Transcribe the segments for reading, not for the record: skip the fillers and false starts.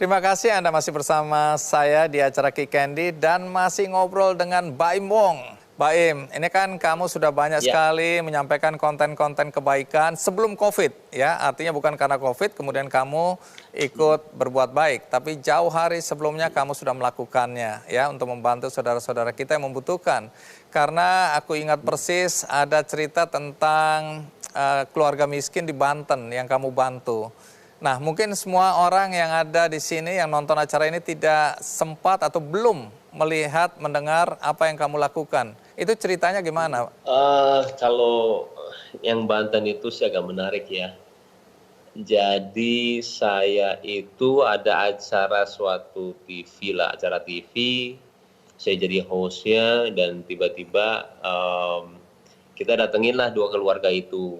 Terima kasih Anda masih bersama saya di acara Ki Candy dan masih ngobrol dengan Baim Wong. Baim, ini kan kamu sudah banyak Ya, sekali menyampaikan konten-konten kebaikan sebelum COVID, ya. Artinya bukan karena COVID, kemudian kamu ikut berbuat baik, tapi jauh hari sebelumnya kamu sudah melakukannya, ya, untuk membantu saudara-saudara kita yang membutuhkan. Karena aku ingat persis ada cerita tentang keluarga miskin di Banten yang kamu bantu. Nah, mungkin semua orang yang ada di sini yang nonton acara ini tidak sempat atau belum melihat, mendengar apa yang kamu lakukan. Itu ceritanya gimana? kalau yang Banten itu sih agak menarik ya. Jadi saya itu ada acara suatu TV lah, acara TV. Saya jadi hostnya dan tiba-tiba kita datengin lah dua keluarga itu.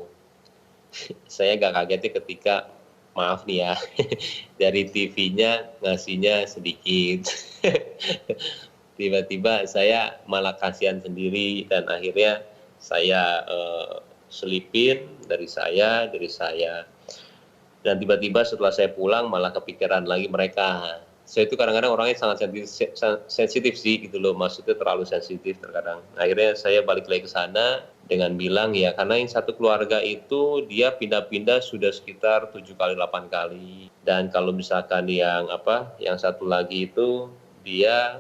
Saya agak kagetnya ketika, maaf nih ya, dari TV-nya ngasihnya sedikit. Tiba-tiba saya malah kasihan sendiri dan akhirnya saya selipin dari saya. Dan tiba-tiba setelah saya pulang malah kepikiran lagi mereka. Saya itu kadang-kadang orangnya sangat sensitif sih gitu loh, maksudnya terlalu sensitif terkadang. Akhirnya saya balik lagi ke sana dengan bilang ya, karena yang satu keluarga itu dia pindah-pindah sudah sekitar 7 kali 8 kali. Dan kalau misalkan yang satu lagi itu dia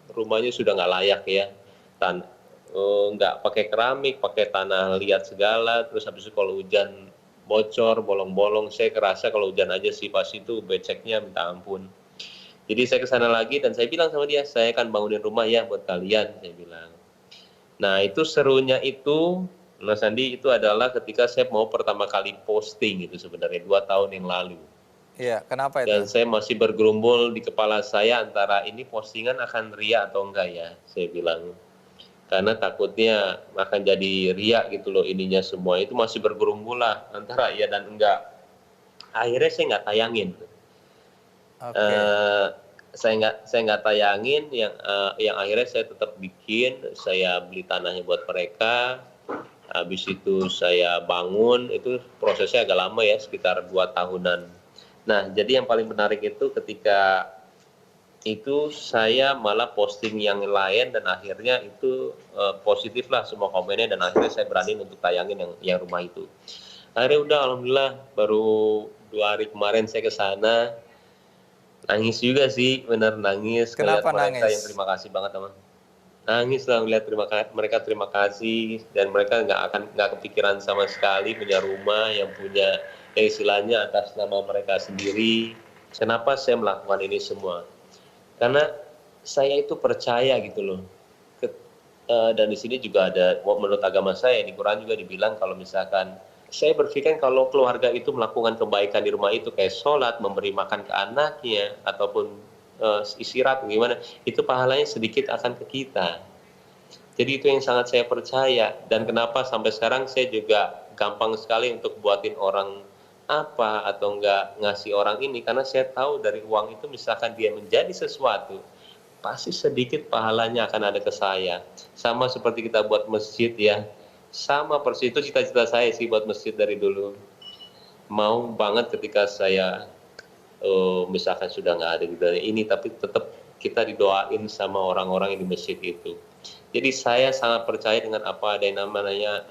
rumahnya sudah nggak layak ya, nggak pakai keramik, pakai tanah liat segala. Terus habis itu kalau hujan bocor, bolong-bolong, saya kerasa kalau hujan aja sih pas itu beceknya minta ampun. Jadi saya ke sana lagi dan saya bilang sama dia, saya akan bangunin rumah ya buat kalian, saya bilang. Nah itu serunya itu, Mas Andi, itu adalah ketika saya mau pertama kali posting itu sebenarnya 2 tahun yang lalu. Iya, kenapa itu? Dan saya masih bergerumbul di kepala saya antara ini postingan akan ria atau enggak ya, saya bilang. Karena takutnya akan jadi riak gitu loh ininya semua. Itu masih bergerumbul lah antara iya dan enggak. Akhirnya saya nggak tayangin. Oke. Saya nggak tayangin yang akhirnya saya tetap bikin. Saya beli tanahnya buat mereka. Habis itu saya bangun. Itu prosesnya agak lama ya, sekitar 2 tahunan. Nah, jadi yang paling menarik itu ketika itu saya malah posting yang lain dan akhirnya itu positif lah semua komennya dan akhirnya saya berani untuk tayangin yang rumah itu. Akhirnya udah alhamdulillah baru 2 hari kemarin saya ke sana, nangis juga sih, benar nangis ngeliat Kenapa mereka yang nangis? terima kasih banget teman. Nangis lah ngeliat mereka terima kasih dan mereka nggak kepikiran sama sekali punya rumah yang punya istilahnya atas nama mereka sendiri. Kenapa saya melakukan ini semua? Karena saya itu percaya gitu loh. Dan di sini juga ada, menurut agama saya di Quran juga dibilang kalau misalkan saya berpikir kalau keluarga itu melakukan kebaikan di rumah itu kayak sholat, memberi makan ke anaknya ataupun istirahat gimana, itu pahalanya sedikit akan ke kita. Jadi itu yang sangat saya percaya dan kenapa sampai sekarang saya juga gampang sekali untuk buatin orang apa atau enggak ngasih orang ini karena saya tahu dari uang itu misalkan dia menjadi sesuatu pasti sedikit pahalanya akan ada ke saya. Sama seperti kita buat masjid ya, sama persis itu cita-cita saya sih buat masjid dari dulu. Mau banget ketika saya misalkan sudah nggak ada di dunia ini tapi tetap kita didoain sama orang-orang yang di masjid itu. Jadi saya sangat percaya dengan apa ada yang namanya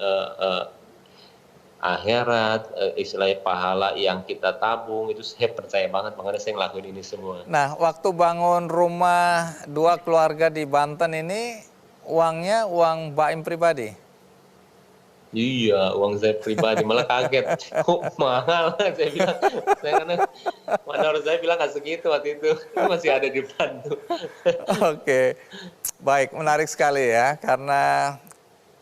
akhirat, istilahnya pahala yang kita tabung, itu saya percaya banget, makanya saya ngelakuin ini semua. Nah, waktu bangun rumah 2 keluarga di Banten ini, uangnya uang Baim pribadi? Iya, uang saya pribadi, malah kaget. Kok mahal? Saya bilang, mana orang saya bilang nggak segitu waktu itu, masih ada di Bandung. Oke, baik, menarik sekali ya, karena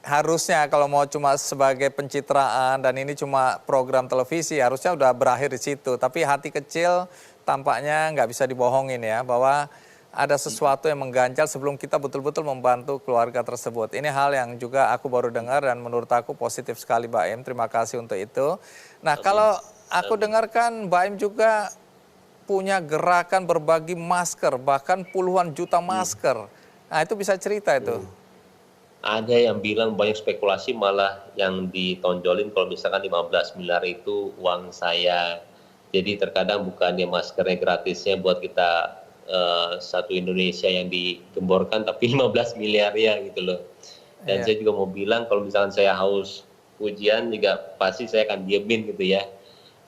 harusnya kalau mau cuma sebagai pencitraan dan ini cuma program televisi, harusnya udah berakhir di situ. Tapi hati kecil tampaknya nggak bisa dibohongin ya, bahwa ada sesuatu yang mengganjal sebelum kita betul-betul membantu keluarga tersebut. Ini hal yang juga aku baru dengar dan menurut aku positif sekali Baim, terima kasih untuk itu. Nah, kalau aku dengarkan Baim juga punya gerakan berbagi masker, bahkan puluhan juta masker. Nah, itu bisa cerita itu. Ada yang bilang banyak spekulasi malah yang ditonjolin kalau misalkan 15 miliar itu uang saya. Jadi terkadang bukannya maskernya gratisnya buat kita satu Indonesia yang digemborkan, tapi 15 miliar ya gitu loh. Dan Iya. saya juga mau bilang kalau misalkan saya haus ujian juga pasti saya akan diemin gitu ya.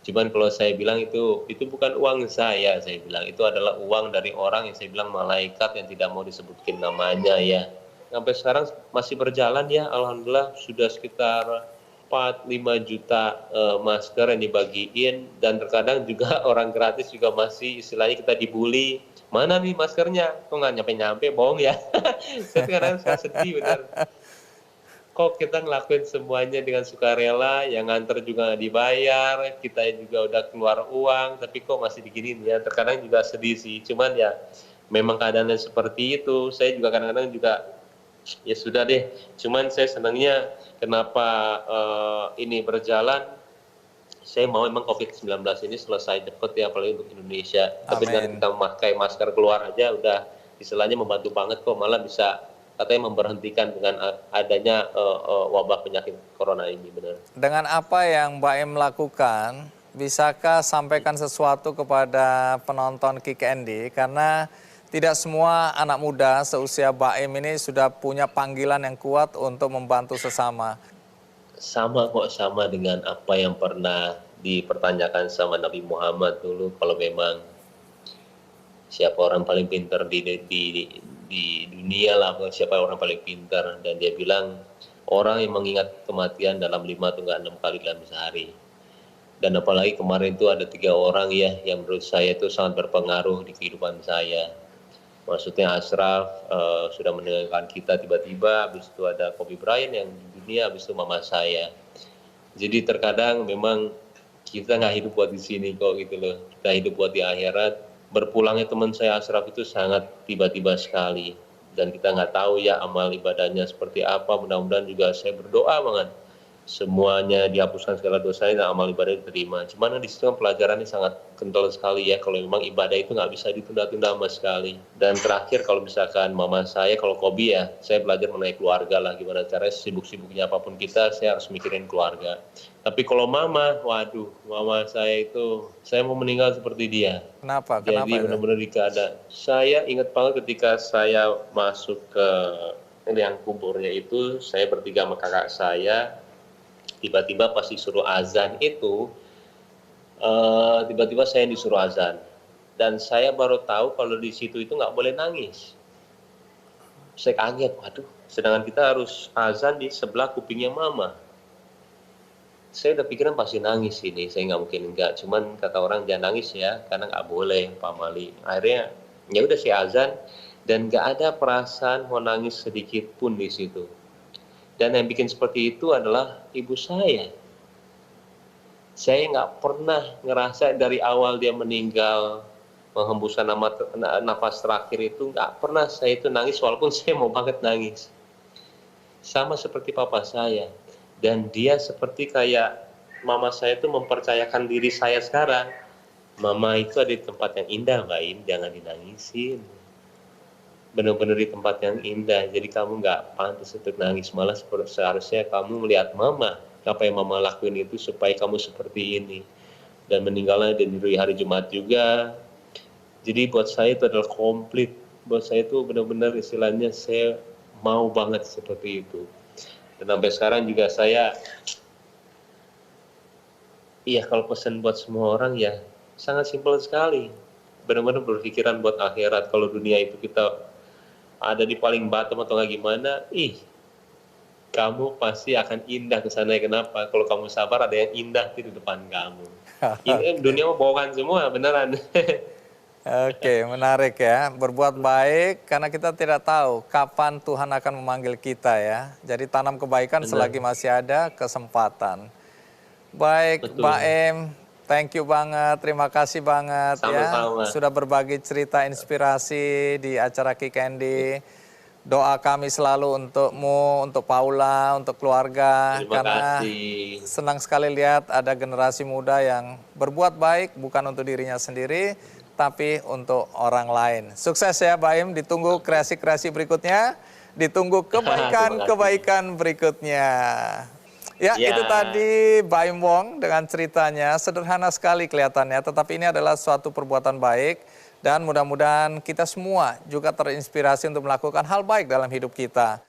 Cuman kalau saya bilang itu bukan uang saya bilang itu adalah uang dari orang yang saya bilang malaikat yang tidak mau disebutkan namanya ya. Sampai sekarang masih berjalan ya, alhamdulillah sudah sekitar 4-5 juta masker yang dibagiin, dan terkadang juga orang gratis juga masih istilahnya kita dibully. Mana nih maskernya? Kok nggak nyampe-nyampe, bohong ya. Saya kadang sedih benar. Kok kita ngelakuin semuanya dengan sukarela, yang nganter juga nggak dibayar, kita juga udah keluar uang, tapi kok masih diginiin ya. Terkadang juga sedih sih, cuman ya memang keadaannya seperti itu. Saya juga kadang-kadang juga ya sudah deh, cuman saya senangnya kenapa ini berjalan, saya mau memang COVID-19 ini selesai cepat ya, apalagi untuk Indonesia. Tapi dengan Amin. kita memakai masker keluar aja udah istilahnya membantu banget kok, malah bisa katanya memberhentikan dengan adanya wabah penyakit corona ini, benar. Dengan apa yang Mbak Em lakukan, bisakah sampaikan sesuatu kepada penonton Kick Andy? Karena tidak semua anak muda seusia Mbak Em ini sudah punya panggilan yang kuat untuk membantu sesama. Sama kok, sama dengan apa yang pernah dipertanyakan sama Nabi Muhammad dulu, kalau memang siapa orang paling pintar di dunia lah, siapa orang paling pintar, dan dia bilang orang yang mengingat kematian dalam 5 atau 6 kali dalam sehari. Dan apalagi kemarin itu ada 3 orang ya yang menurut saya itu sangat berpengaruh di kehidupan saya. Maksudnya Ashraf sudah meninggalkan kita tiba-tiba, habis itu ada Kobe Bryant yang di dunia, habis itu mama saya. Jadi terkadang memang kita nggak hidup buat di sini kok gitu loh, kita hidup buat di akhirat. Berpulangnya teman saya Ashraf itu sangat tiba-tiba sekali, dan kita nggak tahu ya amal ibadahnya seperti apa. Mudah-mudahan juga saya berdoa banget semuanya dihapuskan segala dosanya dan amal ibadah diterima. Cuman di situ kan pelajarannya sangat kental sekali ya, kalau memang ibadah itu nggak bisa ditunda-tunda sama sekali. Dan terakhir kalau misalkan mama saya, kalau Kobi ya, saya belajar mengenai keluarga lah, gimana caranya sibuk-sibuknya apapun kita, saya harus mikirin keluarga. Tapi kalau mama, waduh, mama saya itu, saya mau meninggal seperti dia. Kenapa? Jadi Kenapa itu? benar-benar di keadaan. Saya ingat banget ketika saya masuk ke liang kuburnya itu, saya bertiga sama kakak saya. Tiba-tiba pas disuruh azan itu, tiba-tiba saya disuruh azan. Dan saya baru tahu kalau di situ itu nggak boleh nangis. Saya kaget, waduh, sedangkan kita harus azan di sebelah kupingnya mama. Saya udah pikiran pasti nangis ini, saya nggak mungkin enggak. Cuman kata orang jangan nangis ya, karena nggak boleh, Pak Mali. Akhirnya ya udah saya azan, dan nggak ada perasaan mau nangis sedikit pun di situ. Dan yang bikin seperti itu adalah ibu saya. Saya nggak pernah ngerasa dari awal dia meninggal, menghembuskan nafas terakhir itu, nggak pernah saya itu nangis, walaupun saya mau banget nangis. Sama seperti papa saya. Dan dia seperti kayak mama saya itu mempercayakan diri saya sekarang. Mama itu ada di tempat yang indah, Mbak Im, jangan dinangisin. Benar-benar di tempat yang indah, jadi kamu nggak pantas untuk nangis, malah seharusnya kamu melihat mama, apa yang mama lakuin itu supaya kamu seperti ini. Dan meninggalnya di hari Jumat juga. Jadi buat saya itu adalah komplit, buat saya itu benar-benar istilahnya saya mau banget seperti itu. Dan sampai sekarang juga saya, iya kalau pesan buat semua orang ya sangat simpel sekali, benar-benar berpikiran buat akhirat. Kalau dunia itu kita ada di paling bottom atau nggak gimana, kamu pasti akan indah ke sana. Kenapa? Kalau kamu sabar, ada yang indah di depan kamu. Ini dunia mau bohongan semua, beneran. Oke, menarik ya. Berbuat baik karena kita tidak tahu kapan Tuhan akan memanggil kita ya. Jadi tanam kebaikan Benar. selagi masih ada kesempatan. Baik, Betul. Mbak Em, thank you banget, terima kasih banget Sama-sama. ya. Sudah berbagi cerita inspirasi di acara Kick Andy. Doa kami selalu untukmu, untuk Paula, untuk keluarga. Terima Karena kasih. senang sekali lihat ada generasi muda yang berbuat baik bukan untuk dirinya sendiri, tapi untuk orang lain. Sukses ya Mbak Im, ditunggu kreasi-kreasi berikutnya, ditunggu kebaikan-kebaikan berikutnya. Ya, Ya. itu tadi Baim Wong dengan ceritanya, sederhana sekali kelihatannya, tetapi ini adalah suatu perbuatan baik dan mudah-mudahan kita semua juga terinspirasi untuk melakukan hal baik dalam hidup kita.